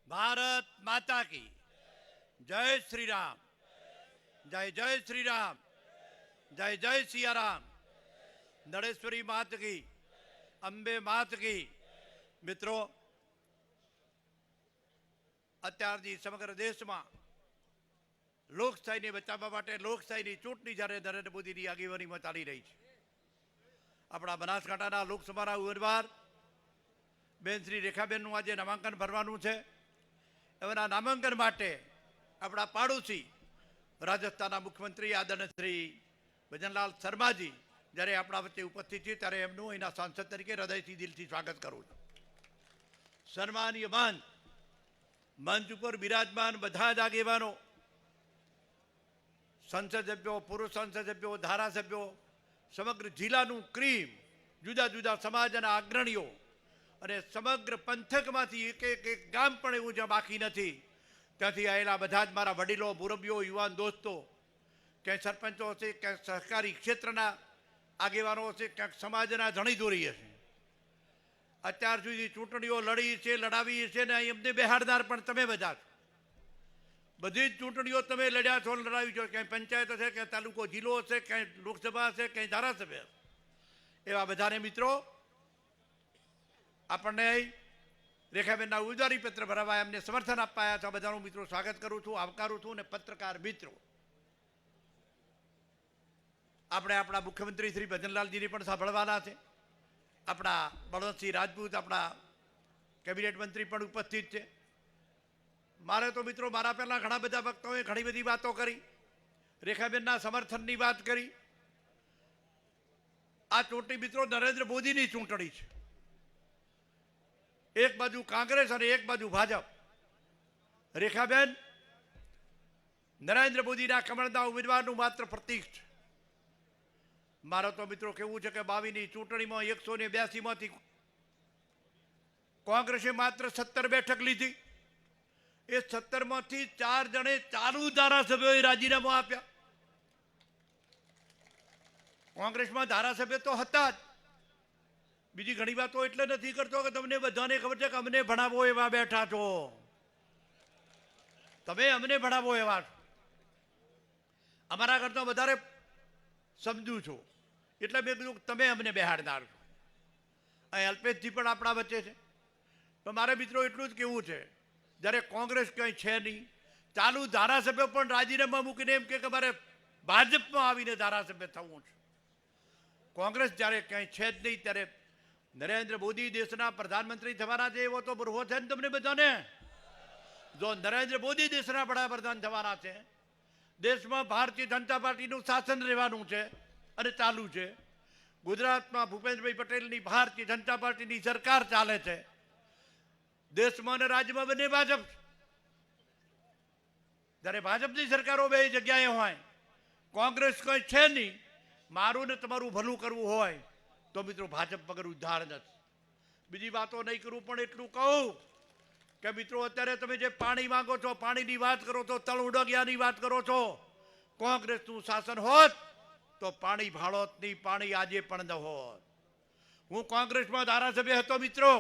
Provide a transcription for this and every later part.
भारत माता की जय श्री राम। जय जय श्री राम। जय जय सिया राम। नरेश्वरी मात की, अंबे मात की। मित्रों, અત્યારથી સમગ્ર દેશમાં લોકશાહીને બચાવવા માટે લોકશાહીની ચૂંટણી જ્યારે નરેન્દ્ર મોદીની આગેવાનીમાં ચાલી રહી છે. આપણા બનાસકાંઠાના લોકસભાના ઉમેદવાર બેન શ્રી રેખાબેનનું આજે નામાંકન ભરવાનું છે. એમના નામાંકન માટે આપણા પાડોશી રાજસ્થાનના મુખ્યમંત્રી આદરણીય શ્રી ભજનલાલ શર્માજી જ્યારે આપણા વચ્ચે ઉપસ્થિત છે ત્યારે એમનું એના સાંસદ તરીકે હૃદયથી દિલથી સ્વાગત કરું છું. સન્માનીય મંચ ઉપર બિરાજમાન બધા જ આગેવાનો, સંસદ સભ્યો, પૂર્વ સંસદ સભ્યો, ધારાસભ્યો, સમગ્ર જિલ્લાનું ક્રીમ, જુદા જુદા સમાજના અગ્રણીઓ અને સમગ્ર પંથકમાંથી એક ગામ પણ એવું જ્યાં બાકી નથી ત્યાંથી આવેલા બધા જ મારા વડીલો, મુરબ્બીઓ, યુવાન દોસ્તો, ક્યાંય સરપંચો હશે, ક્યાંક સહકારી ક્ષેત્રના આગેવાનો હશે, ક્યાંક સમાજના ધણીધોરી હશે. અત્યાર સુધી ચૂંટણીઓ લડી છે, લડાવી છે ને એમને બેહાડનાર પણ તમે બધા છો. બધી જ ચૂંટણીઓ તમે લડ્યા છો, લડાવી છો. ક્યાંય પંચાયત હશે, ક્યાંય તાલુકો જિલ્લો હશે, ક્યાંય લોકસભા હશે, ક્યાંય ધારાસભ્ય. એવા બધાને મિત્રો આપણને રેખાબેનના ઉમેદવારી પત્ર ભરાવા એમને સમર્થન આપવા આવ્યા છે. બધાનું મિત્રો સ્વાગત કરું છું, આવકારું છું. અને પત્રકાર મિત્રો, આપણે આપણા મુખ્યમંત્રી શ્રી ભજનલાલજીને પણ સાંભળવાના છે. આપણા બળવંતસિંહ રાજપૂત, આપણા કેબિનેટ મંત્રી પણ ઉપસ્થિત છે. મારે તો મિત્રો મારા પહેલાં ઘણા બધા વક્તાઓએ ઘણી બધી વાતો કરી, રેખાબેનના સમર્થનની વાત કરી. આ ચૂંટણી મિત્રો નરેન્દ્ર મોદીની ચૂંટણી છે. એક બાજુ કોંગ્રેસ અને એક બાજુ ભાજપ. રેખાબેન નરેન્દ્ર મોદીના કમળના ઉમેદવારનું માત્ર પ્રતીક છે. મારો તો મિત્રો કેવું છે કે 22ની ચૂંટણીમાં 182માંથી કોંગ્રેસે માત્ર 17 બેઠક લીધી. એ 17માંથી 4 જણે ચાલુ ધારાસભ્યોએ રાજીનામું આપ્યા. કોંગ્રેસમાં ધારાસભ્ય તો હતા જ. બીજી ઘણી વાતો એટલે નથી કરતો કે તમને બધાને ખબર છે કે અમને ભણાવો એવા બેઠા છો. તમે અમને ભણાવો એવા છો. અમારા કરતા વધારે સમજુ છો એટલે મેં કીધું તમે અમને બેહાડનાર છો. અહીં અલ્પેશજી પણ આપણા વચ્ચે છે. તો મારે મિત્રો એટલું જ કહેવું છે, જ્યારે કોંગ્રેસ કંઈ છે નહીં, ચાલુ ધારાસભ્ય પણ રાજીનામા મૂકીને એમ કે મારે ભાજપમાં આવીને ધારાસભ્ય થવું છે. કોંગ્રેસ જ્યારે કંઈ છે જ નહીં ત્યારે નરેન્દ્ર મોદી દેશના પ્રધાનમંત્રી થવાના છે એવો તો બરહો છે ને તમને બધાને. જો નરેન્દ્ર મોદી દેશના વડાપ્રધાન થવાના છે, દેશમાં ભારતીય જનતા પાર્ટીનું શાસન રહેવાનું છે અને ચાલુ છે. ગુજરાતમાં ભૂપેન્દ્રભાઈ પટેલની ભારતીય જનતા પાર્ટીની સરકાર ચાલે છે. દેશમાં અને રાજ્યમાં બંને ભાજપ છે. જ્યારે ભાજપની સરકારો બે જગ્યાએ હોય, કોંગ્રેસ કંઈ છે નહીં, મારું ને તમારું ભલું કરવું હોય તો મિત્રો ભાજપ વગર ઉદ્ધાર નથી. બીજી વાતો નહીં કરું, પણ એટલું કહું કે મિત્રો અત્યારે તમે જે પાણી માંગો છો, પાણીની વાત કરો છો, તળ ઉડગિયાની વાત કરો છો. કોંગ્રેસનું શાસન હોત તો પાણી ભાળોત નહીં, પાણી આજે પણ ન હોત. હું કોંગ્રેસમાં ધારાસભ્ય હતો મિત્રો,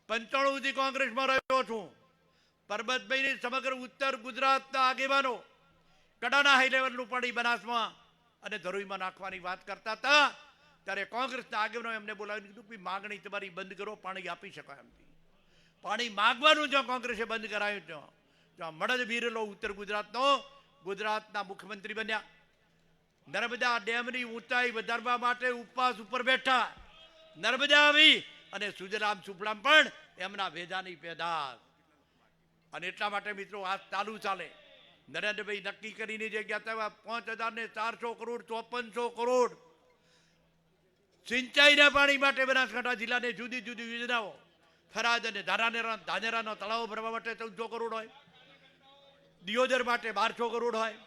95 સુધી કોંગ્રેસમાં રહ્યો છું. પરબતભાઈની સમગ્ર ઉત્તર ગુજરાતના આગેવાનો કડાના હાઈ લેવલનું પાણી બનાસમાં અને ધરોઈમાં નાખવાની વાત કરતા હતા. ત્યારે કોંગ્રેસના આગેવાનો એમને બોલાવીને કીધું કે માગણી તમારી બંધ કરો, પાણી આપી શકાય એમ. પાણી માગવાનું જો કોંગ્રેસે બંધ કરાયું છે, જ્યાં મળદ બિરલો ઉત્તર ગુજરાતના મુખ્યમંત્રી બન્યા. નર્મદા ડેમની ઊંચાઈ વધારવા માટે ઉપવાસ ઉપર બેઠા. નર્મદા આવી અને સુજલામ સુફલામ પણ એમના ભેજાની પેદાશ. અને એટલા માટે મિત્રો આ ચાલુ ચાલે. નરેન્દ્રભાઈ નક્કી કરીને જે ગયા હતા 5,400 કરોડ 5400 કરોડ સિંચાઈના પાણી માટે બનાસકાંઠા જિલ્લાને જુદી જુદી યોજનાઓ, થરાદ અને ધાનેરાના તળાવો ભરવા માટે 1400 કરોડ હોય, દિયોદર માટે 1200 કરોડ હોય,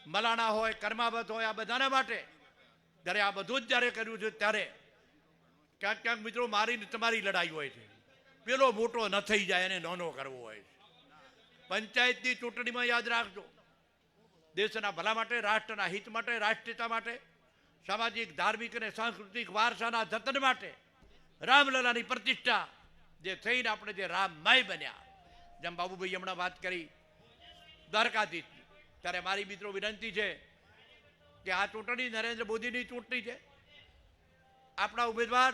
મલાણા હોય, કર્માવત હોય, આ બધાના માટે જ્યારે આ બધું જ જ્યારે કર્યું છે ત્યારે ક્યાંક ક્યાંક મિત્રો મારી તમારી લડાઈ હોય છે. પેલો મોટો ન થઈ જાય એને નાનો કરવો હોય છે. પંચાયતની ચૂંટણીમાં યાદ રાખજો, દેશના ભલા માટે, રાષ્ટ્રના હિત માટે, રાષ્ટ્રીયતા માટે, સામાજિક, ધાર્મિક અને સાંસ્કૃતિક વારસાના જતન માટે રામલલાની પ્રતિષ્ઠા જે થઈને આપણે જે રામમાય બન્યા, જેમ બાબુભાઈ હમણાં વાત કરી દ્વારકાધીશ, ત્યારે મારી મિત્રો વિનંતી છે કે આ ચૂંટણી નરેન્દ્ર મોદીની ચૂંટણી છે. આપણા ઉમેદવાર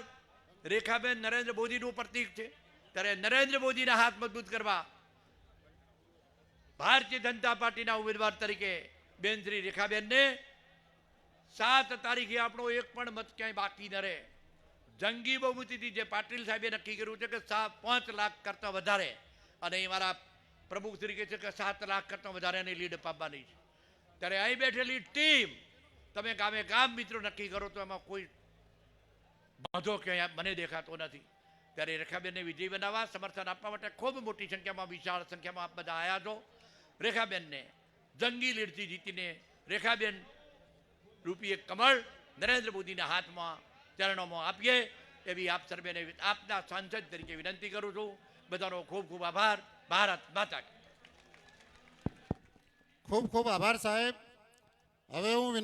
રેખાબેન નરેન્દ્ર મોદીનું પ્રતીક છે. ત્યારે નરેન્દ્ર મોદીના હાથ મજબૂત કરવા ભારતીય જનતા પાર્ટીના ઉમેદવાર તરીકે બેન શ્રી રેખાબેનને 7 તારીખે આપણો એક પણ મત ક્યાંય બાકી ન રહે. જંગી બહુમતીથી જે પાટીલ સાહેબે નક્કી કર્યું છે કે 5 લાખ કરતાં વધારે, અને એ મારા પ્રમુખ તરીકે છે કે 7 લાખ કરતાં વધારેની લીડ અપાવવાની છે. ત્યારે અહીં બેઠેલી ટીમ તમે ગામે ગામ મિત્રો નક્કી કરો તો એમાં કોઈ બાંધો ક્યાંય મને દેખાતો નથી. ત્યારે રેખાબેનને વિજય બનાવવા સમર્થન આપવા માટે ખૂબ મોટી સંખ્યામાં, વિશાળ સંખ્યામાં આપ બધા આવ્યા છો. રેખાબેનને જંગી લીડથી જીતીને રેખાબેન રૂપી એક કમળ નરેન્દ્ર મોદીના હાથમાં ચરણોમાં આપીએ એવી આપ સર્વેને આપના સાંસદ તરીકે વિનંતી કરું છું. બધાનો ખૂબ ખૂબ આભાર. ભારત માતા કી. ખૂબ ખૂબ આભાર સાહેબ. હવે હું